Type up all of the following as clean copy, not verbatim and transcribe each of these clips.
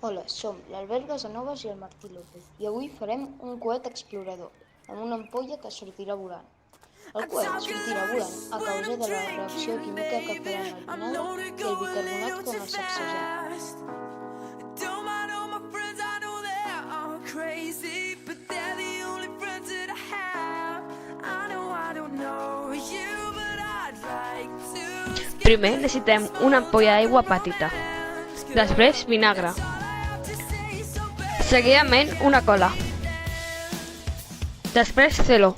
Hola, som l'Albert Casanovas i el Martí López i avui farem un coet explorador amb una ampolla que sortirà volant. El coet sortirà volant a causa de la reacció química que faran el vinagre i el bicarbonat quan el sacsegem. Primer necessitem una ampolla d'aigua petita, després vinagre, seguidament una cola, després celo,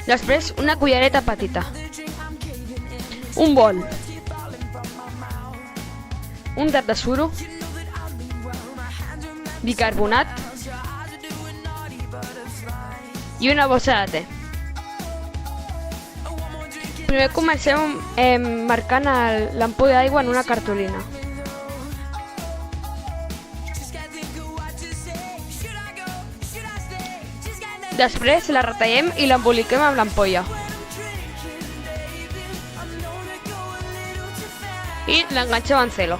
després una cullereta petita, un bol, un tap de suro, bicarbonat i una bossa de te. Primer comencem marcant l'ampolla d'aigua en una cartolina. Després la retallem i l'emboliquem amb l'ampolla. I l'enganxem en celo.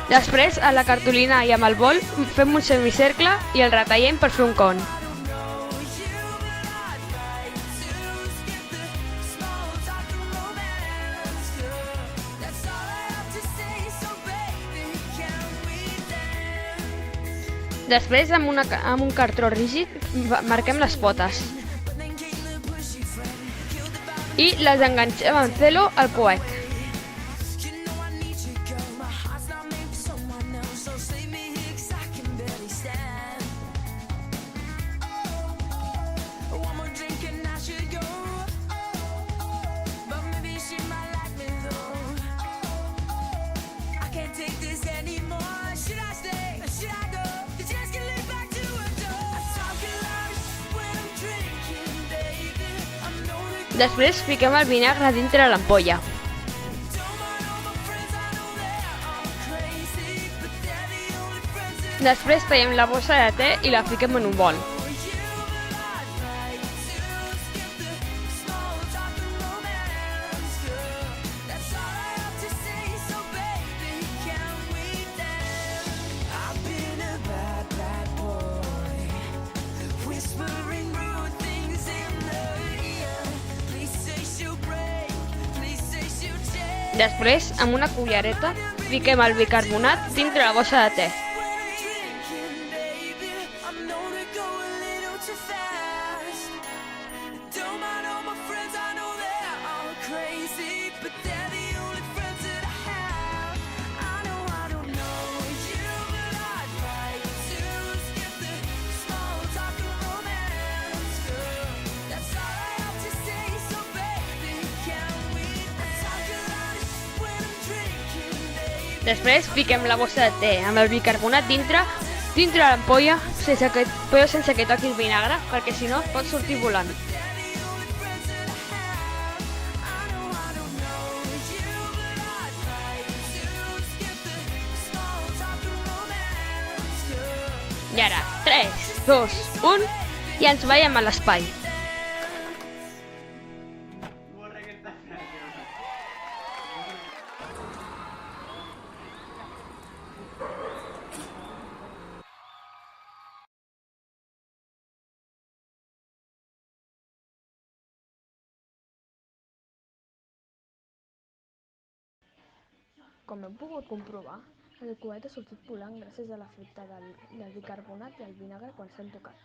Després a la cartolina i amb el bol fem un semicercle i el retallem per fer un con. Després, amb un cartró rígid, marquem les potes i les enganxem amb celo al coet. Després fiquem el vinagre dintre l'ampolla. Després tallem la bossa de te i la fiquem en un bol. Després, amb una cullereta, fiquem el bicarbonat dintre la bossa de te. Després fiquem la bossa de te amb el bicarbonat dintre l'ampolla, però sense que toqui el vinagre, perquè si no pot sortir volant. I ara, 3, 2, 1, i ens veiem a l'espai. Com heu pogut comprovar, el coet ha sortit volant gràcies a l'efecte del bicarbonat i el vinagre quan s'han tocat.